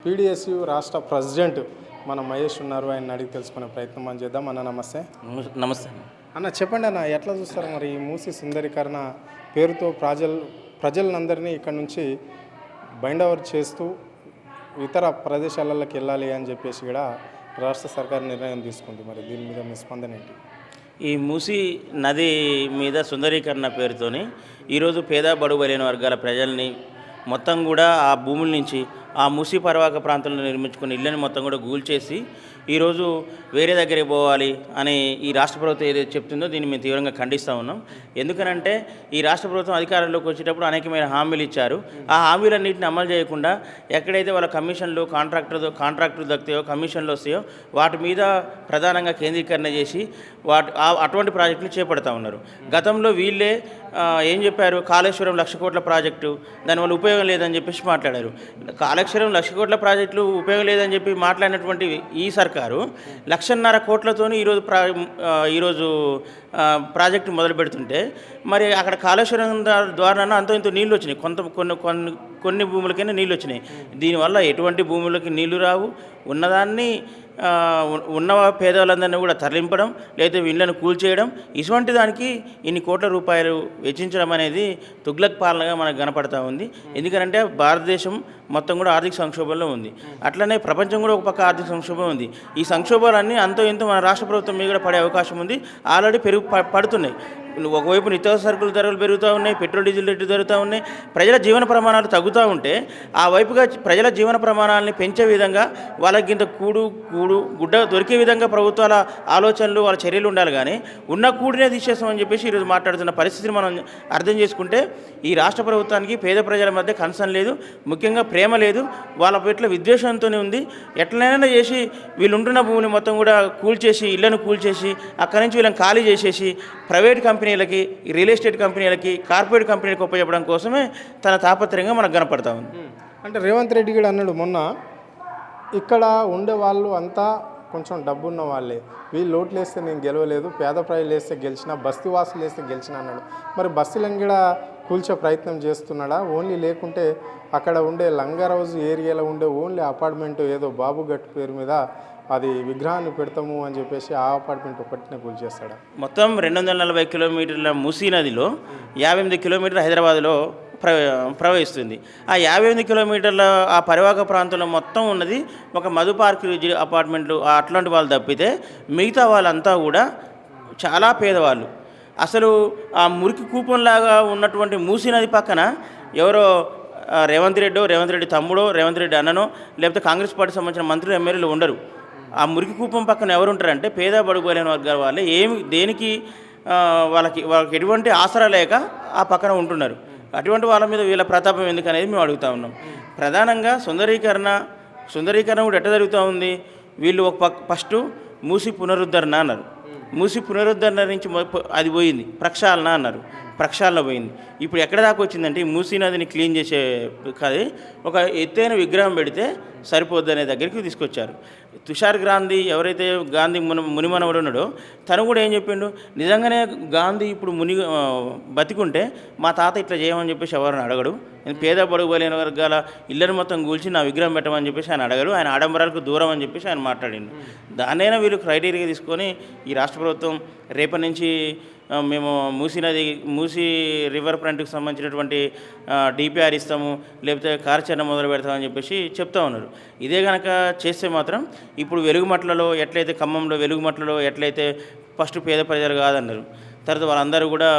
PDSU రాష్ట్ర president మన మహేష్ ఉన్నారు. ఆయన అడిగి తెలుసుకునే ప్రయత్నం మనం చేద్దాం. అన్న నమస్తే. నమస్తే అన్న చెప్పండి అన్న, ఎట్లా చూస్తారు మరి ఈ మూసి సుందరీకరణ పేరుతో ప్రజలందరినీ ఇక్కడ నుంచి బైండ్ ఓవర్ చేస్తూ ఇతర ప్రదేశాలకి వెళ్ళాలి అని చెప్పేసి కూడా రాష్ట్ర సర్కార్ నిర్ణయం తీసుకుంది. మరి దీని మీద మీ స్పందన ఏంటి? ఈ మూసీ నది మీద సుందరీకరణ పేరుతోని ఈరోజు పేద బడుగు బలైన వర్గాల ప్రజల్ని మొత్తం కూడా ఆ భూముల నుంచి ఆ మూసీ పరివాహక ప్రాంతంలో నిర్మించుకున్న ఇళ్ళని మొత్తం కూడా కూల్చేసి ఈరోజు వేరే దగ్గరికి పోవాలి అని ఈ రాష్ట్ర ప్రభుత్వం ఏదైతే చెప్తుందో దీన్ని మేము తీవ్రంగా ఖండిస్తూ ఉన్నాం. ఎందుకనంటే ఈ రాష్ట్ర ప్రభుత్వం అధికారంలోకి వచ్చేటప్పుడు అనేకమైన హామీలు ఇచ్చారు. ఆ హామీలన్నింటిని అమలు చేయకుండా ఎక్కడైతే వాళ్ళ కమిషన్లు కాంట్రాక్టులు దక్కుతాయో కమిషన్లు వస్తాయో వాటి మీద ప్రధానంగా కేంద్రీకరణ చేసి అటువంటి ప్రాజెక్టులు చేపడతా ఉన్నారు. గతంలో వీళ్ళే ఏం చెప్పారు, కాళేశ్వరం 1,00,000 కోట్ల ప్రాజెక్టు దానివల్ల ఉపయోగం లేదని చెప్పేసి మాట్లాడారు. కాళేశ్వరం 1,00,000 కోట్ల ప్రాజెక్టులు ఉపయోగం లేదని చెప్పి మాట్లాడినటువంటి ఈ సర్కారు 1,50,000 కోట్లతోని ఈరోజు ప్రాజెక్టు మొదలు పెడుతుంటే మరి అక్కడ కాళేశ్వరం ద్వారా అంత ఇంత నీళ్ళు వచ్చినాయి, కొన్ని భూములకైనా నీళ్ళు వచ్చినాయి. దీనివల్ల ఎటువంటి భూములకి నీళ్లు రావు. ఉన్నదాన్ని ఉన్న పేదవాళ్ళందరినీ కూడా తరలింపడం లేదా ఇళ్లను కూల్చేయడం, ఇటువంటి దానికి ఇన్ని కోట్ల రూపాయలు వెచ్చించడం అనేది తుగ్లక్ పాలనగా మనకు కనపడతా ఉంది. ఎందుకంటే భారతదేశం మొత్తం కూడా ఆర్థిక సంక్షోభంలో ఉంది. అట్లనే ప్రపంచం కూడా ఒక పక్క ఆర్థిక సంక్షోభం ఉంది. ఈ సంక్షోభాలన్నీ అంతో ఇంతో మన రాష్ట్ర ప్రభుత్వం మీద కూడా పడే అవకాశం ఉంది. ఆల్రెడీ పడుతున్నాయి. ఒకవైపు నిత్యావసర సరుకుల ధరలు పెరుగుతూ ఉన్నాయి, పెట్రోల్ డీజిల్ రేట్లు పెరుగుతూ ఉన్నాయి, ప్రజల జీవన ప్రమాణాలు తగ్గుతూ ఉంటే ఆ వైపుగా ప్రజల జీవన ప్రమాణాలని పెంచే విధంగా వాళ్ళకి ఇంత గుడ్డ దొరికే విధంగా ప్రభుత్వాల ఆలోచనలు వాళ్ళ చర్యలు ఉండాలి. కానీ ఉన్న కూడినే తీసేస్తామని చెప్పేసి ఈరోజు మాట్లాడుతున్న పరిస్థితిని మనం అర్థం చేసుకుంటే ఈ రాష్ట్ర ప్రభుత్వానికి పేద ప్రజల మధ్య కన్సర్న్ లేదు, ముఖ్యంగా ప్రేమ లేదు, వాళ్ళ పట్ల విద్వేషంతోనే ఉంది. ఎట్లనైనా చేసి వీళ్ళు ఉంటున్న భూమిని మొత్తం కూడా కూల్చేసి ఇళ్లను కూల్చేసి అక్కడి నుంచి వీళ్ళని ఖాళీ చేసేసి ప్రైవేట్ కంపెనీలకి, రియల్ ఎస్టేట్ కంపెనీలకి, కార్పొరేట్ కంపెనీలకు ఉపయోగపడడం కోసమే తన తాపత్రయంగా మనకు కనపడతా ఉంది. అంటే రేవంత్ రెడ్డి కూడా అన్నాడు మొన్న, ఇక్కడ ఉండే వాళ్ళు అంతా కొంచెం డబ్బున్న వాళ్ళే, వీళ్ళు ఓట్లు వేస్తే నేను గెలవలేదు, పేద ప్రజలు వేస్తే గెలిచిన, బస్తీ వాసులు వేస్తే గెలిచిన అన్నాడు. మరి బస్తీలను కూడా కూల్చే ప్రయత్నం చేస్తున్నాడా? ఓన్లీ లేకుంటే అక్కడ ఉండే లంగరౌజ్ ఏరియాలో ఉండే ఓన్లీ అపార్ట్మెంట్ ఏదో బాబుగట్టు పేరు మీద అది విగ్రహాన్ని పెడతాము అని చెప్పేసి ఆ అపార్ట్మెంట్ ఒకటినే కూల్చేస్తాడా? మొత్తం 240 కిలోమీటర్ల మూసీ నదిలో 58 కిలోమీటర్ల హైదరాబాద్లో ప్రవహిస్తుంది. ఆ 58 కిలోమీటర్ల ఆ పరివాహక ప్రాంతంలో మొత్తం ఉన్నది ఒక మధు పార్క్ అపార్ట్మెంట్లు అట్లాంటి వాళ్ళు తప్పితే మిగతా వాళ్ళంతా కూడా చాలా పేదవాళ్ళు. అసలు ఆ మురికి కూపంలాగా ఉన్నటువంటి మూసీ నది పక్కన ఎవరో రేవంత్ రెడ్డి తమ్ముడో, రేవంత్ రెడ్డి అన్ననో, లేకపోతే కాంగ్రెస్ పార్టీ సంబంధించిన మంత్రులు ఎమ్మెల్యేలు ఉండరు. ఆ మురికి కూపం పక్కన ఎవరు ఉంటారంటే పేద బడుగు బలైన వర్గాల వాళ్ళే. దేనికి వాళ్ళకి ఎటువంటి ఆసరా లేక ఆ పక్కన ఉంటున్నారు. అటువంటి వాళ్ళ మీద వీళ్ళ ప్రతాపం ఎందుకు అనేది మేము అడుగుతూ ఉన్నాం. ప్రధానంగా సుందరీకరణ కూడా ఎట్ట జరుగుతూ ఉంది. వీళ్ళు ఒక ఫస్ట్ మూసి పునరుద్ధరణ అన్నారు. మూసి పునరుద్ధరణ నుంచి అది పోయింది, ప్రక్షాళన అన్నారు. ప్రక్షాళన పోయింది. ఇప్పుడు ఎక్కడ దాకా వచ్చిందంటే ఈ మూసీ నదిని క్లీన్ చేసే కాదు, ఒక ఎత్తైన విగ్రహం పెడితే సరిపోద్ది అనే దగ్గరికి తీసుకొచ్చారు. తుషార్ గాంధీ ఎవరైతే గాంధీ మునిమనవడు ఉన్నాడో తను కూడా ఏం చెప్పిండు, నిజంగానే గాంధీ ఇప్పుడు బతికుంటే మా తాత ఇట్లా చేయమని చెప్పేసి ఎవరిని అడగడు. పేద బడుగు బలైన వర్గాల ఇళ్ళని మొత్తం కూల్చి నా విగ్రహం పెట్టమని చెప్పేసి ఆయన అడగడు. ఆయన ఆడంబరాలకు దూరం అని చెప్పేసి ఆయన మాట్లాడిండు. దాన్నైనా వీళ్ళు క్రైటీరియా తీసుకొని ఈ రాష్ట్ర ప్రభుత్వం రేపటి నుంచి మేము మూసీ రివర్ ఫ్రంట్కి సంబంధించినటువంటి డిపిఆర్ ఇస్తాము, లేకపోతే కార్యాచరణ మొదలు పెడతామని చెప్పేసి చెప్తా ఉన్నారు. ఇదే కనుక చేస్తే మాత్రం ఇప్పుడు వెలుగుమట్లలో ఎట్లయితే ఖమ్మంలో వెలుగుమట్లలో ఎట్లయితే ఫస్ట్ పేద ప్రజలు కాదన్నారు, తర్వాత వాళ్ళందరూ కూడా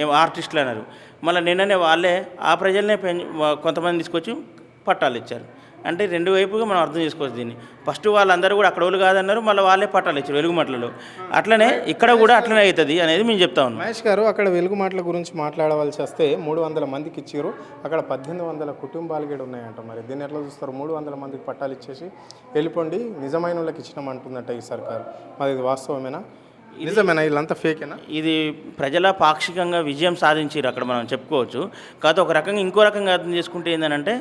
ఏం ఆర్టిస్టులు అన్నారు. మళ్ళీ నిన్ననే వాళ్ళే ఆ ప్రజలనే కొంతమంది తీసుకొచ్చి పట్టాలు ఇచ్చారు. అంటే రెండు వైపుగా మనం అర్థం చేసుకోవచ్చు దీన్ని. ఫస్ట్ వాళ్ళందరూ కూడా అక్కడ వాళ్ళు కాదన్నారు, మళ్ళీ వాళ్ళే పట్టాలు ఇచ్చారు వెలుగుమట్లలో. అట్లనే ఇక్కడ కూడా అట్లనే అవుతుంది అనేది మేము చెప్తా ఉన్నాం. మహేష్ గారు, అక్కడ వెలుగుమట్ల గురించి మాట్లాడవలసి వస్తే 300 మందికి ఇచ్చారు, అక్కడ 1800 కుటుంబాలు కూడా ఉన్నాయంట. మరి దీన్ని ఎట్లా చూస్తారు? 300 మందికి పట్టాలు ఇచ్చేసి వెళ్ళిపోండి, నిజమైన వాళ్ళకి ఇచ్చినామంటుందట ఈ సర్కారు. మరి ఇది వాస్తవమేనా? నిజమేనా? వీళ్ళంతా ఫేకేనా? ఇది ప్రజల పాక్షికంగా విజయం సాధించారు అక్కడ మనం చెప్పుకోవచ్చు. కాకపోతే ఒక రకంగా ఇంకో రకంగా అర్థం చేసుకుంటే ఏంటంటే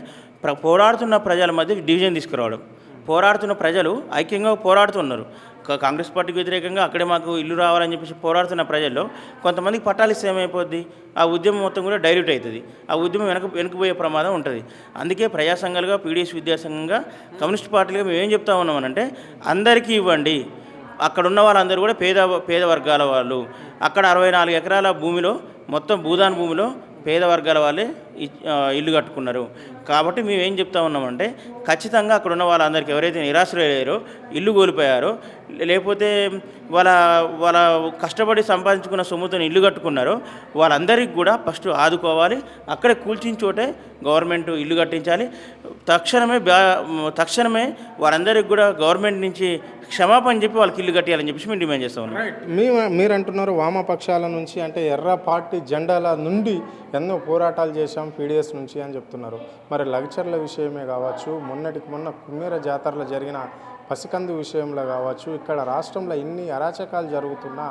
పోరాడుతున్న ప్రజల మధ్య డివిజన్ తీసుకురావడం. పోరాడుతున్న ప్రజలు ఐక్యంగా పోరాడుతున్నారు. కాంగ్రెస్ పార్టీకి వ్యతిరేకంగా అక్కడే మాకు ఇల్లు రావాలని చెప్పేసి పోరాడుతున్న ప్రజల్లో కొంతమందికి పట్టాలు ఇస్తే ఏమైపోద్ది, ఆ ఉద్యమం మొత్తం కూడా డైల్యూట్ అవుతుంది. ఆ ఉద్యమం వెనకపోయే ప్రమాదం ఉంటుంది. అందుకే ప్రజా సంఘాలుగా, పీడీఎస్ విద్యాసంఘంగా, కమ్యూనిస్ట్ పార్టీలుగా మేము ఏం చెప్తా ఉన్నామనంటే అందరికీ ఇవ్వండి. అక్కడ ఉన్న వాళ్ళందరూ కూడా పేద వర్గాల వాళ్ళు. అక్కడ 64 ఎకరాల భూమిలో, మొత్తం భూదాన్ భూమిలో పేద వర్గాల వాళ్ళే ఇల్లు కట్టుకున్నారు. కాబట్టి మేము ఏం చెప్తా ఉన్నామంటే ఖచ్చితంగా అక్కడ ఉన్న వాళ్ళందరికీ ఎవరైతే నిరాశ్రయ్యారో, ఇల్లు కోల్పోయారో, లేకపోతే వాళ్ళ కష్టపడి సంపాదించుకున్న సొమ్ముతో ఇల్లు కట్టుకున్నారో వాళ్ళందరికీ కూడా ఫస్ట్ ఆదుకోవాలి. అక్కడే కూల్చిన చోటే గవర్నమెంట్ ఇల్లు కట్టించాలి. తక్షణమే వారందరికీ కూడా గవర్నమెంట్ నుంచి క్షమాపణ చెప్పి వాళ్ళకి ఇల్లు కట్టియాలని చెప్పేసి మేము డిమాండ్ చేస్తూ ఉన్నాం. మీరు అంటున్నారు వామపక్షాల నుంచి, అంటే ఎర్ర పార్టీ జెండాల నుండి ఎన్నో పోరాటాలు చేశాం పీడిఎస్ నుంచి అని చెప్తున్నారు. మరి లగ్చర్ల విషయమే కావచ్చు, మొన్న కుమ్మేర జాతరలో జరిగిన పసికందు విషయంలో కావచ్చు, ఇక్కడ రాష్ట్రంలో ఇన్ని అరాచకాలు జరుగుతున్నా,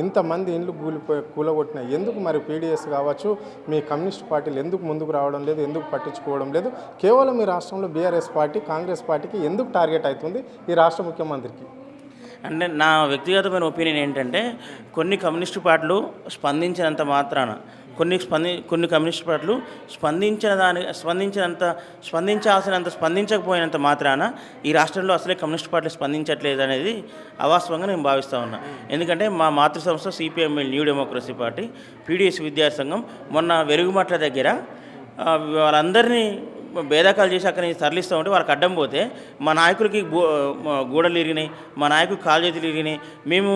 ఇంతమంది ఇండ్లు కూలగొట్టినా ఎందుకు మరి పీడిఎస్ కావచ్చు, మీ కమ్యూనిస్ట్ పార్టీలు ఎందుకు ముందుకు రావడం లేదు, ఎందుకు పట్టించుకోవడం లేదు? కేవలం మీ రాష్ట్రంలో బీఆర్ఎస్ పార్టీ, కాంగ్రెస్ పార్టీకి ఎందుకు టార్గెట్ అవుతుంది ఈ రాష్ట్ర ముఖ్యమంత్రికి? అంటే నా వ్యక్తిగతమైన ఒపీనియన్ ఏంటంటే కొన్ని కమ్యూనిస్టు పార్టీలు స్పందించినంత మాత్రాన, కొన్ని కమ్యూనిస్ట్ పార్టీలు స్పందించాల్సినంత స్పందించకపోయినంత మాత్రాన ఈ రాష్ట్రంలో అసలే కమ్యూనిస్ట్ పార్టీలు స్పందించట్లేదు అనేది అవాస్తవంగా నేను భావిస్తూ ఉన్నా. ఎందుకంటే మా మాతృ సంస్థ CPIML new democracy party, PDS విద్యాసంఘం మొన్న వెలుగుమట్ల దగ్గర వాళ్ళందరినీ భేదకాలు చేసి అక్కడి నుంచి తరలిస్తూ ఉంటే వాళ్ళకి అడ్డం పోతే మా నాయకులకి గోడలు ఇరిగినాయి, మా నాయకుడికి కాలు చేతులు ఇరిగినాయి, మేము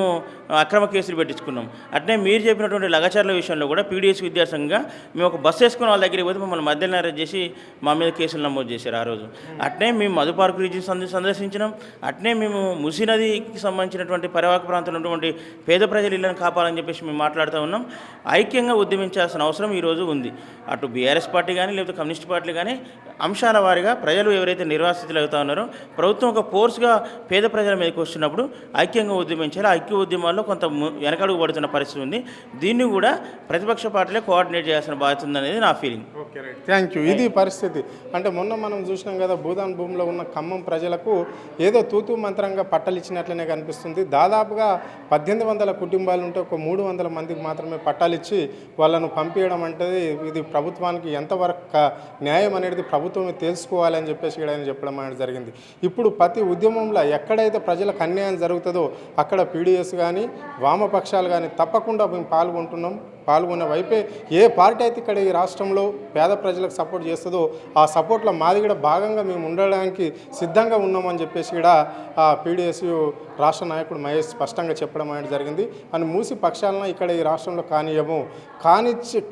అక్రమ కేసులు పెట్టించుకున్నాం. అట్నే మీరు చెప్పినటువంటి లగచర్ల విషయంలో కూడా పీడిఎస్ విద్యాసంఘంగా మేము ఒక బస్సు వేసుకుని వాళ్ళ దగ్గరికి పోతే మమ్మల్ని మధ్యలో అరెస్ట్ చేసి మా మీద కేసులు నమోదు చేశారు ఆ రోజు. అట్నే మేము మధు పార్క్ రీజియన్ సందర్శించినాం. అట్నే మేము మూసీ నదికి సంబంధించినటువంటి పరివాహక ప్రాంతంలో ఉన్నటువంటి పేద ప్రజల ఇళ్ళని కాపాలని చెప్పేసి మేము మాట్లాడుతూ ఉన్నాం. ఐక్యంగా ఉద్యమించాల్సిన అవసరం ఈరోజు ఉంది. అటు బీఆర్ఎస్ పార్టీ కానీ లేకపోతే కమ్యూనిస్ట్ పార్టీలు కానీ అంశాల వారీగా ప్రజలు ఎవరైతే నిర్వాసితులు అవుతా ఉన్నారో ప్రభుత్వం ఒక ఫోర్స్గా పేద ప్రజల మీదకి వస్తున్నప్పుడు ఐక్యంగా ఉద్యమించాలి. ఐక్య ఉద్యమాల్లో కొంత వెనకడుగు పడుతున్న పరిస్థితి ఉంది. దీన్ని కూడా ప్రతిపక్ష పార్టీలే కోఆర్డినేట్ చేయాల్సిన బాధ్యత ఉందనేది నా feeling. Okay, right, thank you. ఇది పరిస్థితి. అంటే మొన్న మనం చూసినాం కదా, భూదాన్ భూమిలో ఉన్న ఖమ్మం ప్రజలకు ఏదో తూతూ మంత్రంగా పట్టాలు ఇచ్చినట్లనే కనిపిస్తుంది. దాదాపుగా 1800 కుటుంబాలు ఉంటే ఒక 300 మందికి మాత్రమే పట్టాలు ఇచ్చి వాళ్ళను పంపించడం అంటే ఇది ప్రభుత్వానికి ఎంతవరకు న్యాయం అనేది ప్రభుత్వమే తెలుసుకోవాలని చెప్పేసి ఇక్కడ ఆయన చెప్పడం అనేది జరిగింది. ఇప్పుడు ప్రతి ఉద్యమంలో ఎక్కడైతే ప్రజలకు అన్యాయం జరుగుతుందో అక్కడ పీడిఎస్ కానీ వామపక్షాలు కానీ తప్పకుండా మేము పాల్గొనే వైపే ఏ పార్టీ అయితే ఇక్కడ ఈ రాష్ట్రంలో పేద ప్రజలకు సపోర్ట్ చేస్తుందో ఆ సపోర్ట్లో మాది కూడా భాగంగా మేము ఉండడానికి సిద్ధంగా ఉన్నామని చెప్పేసి కూడా పీడిఎస్ రాష్ట్ర నాయకుడు మహేష్ స్పష్టంగా చెప్పడం అనేది జరిగింది. అని మూసి పక్షాలను ఇక్కడ ఈ రాష్ట్రంలో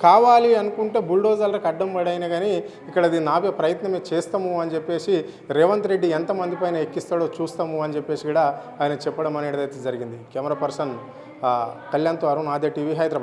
కావాలి అనుకుంటే బుల్డోజర్లకు అడ్డం పడైనా కానీ ఇక్కడ దీన్ని ఆపే ప్రయత్నమే చేస్తాము అని చెప్పేసి రేవంత్ రెడ్డి ఎంతమంది పైన ఎక్కిస్తాడో చూస్తాము అని చెప్పేసి కూడా ఆయన చెప్పడం అనేది అయితే జరిగింది. కెమెరా పర్సన్ కళ్యాణ్తో అరుణ్, ఆద్య టీవీ, హైదరాబాద్.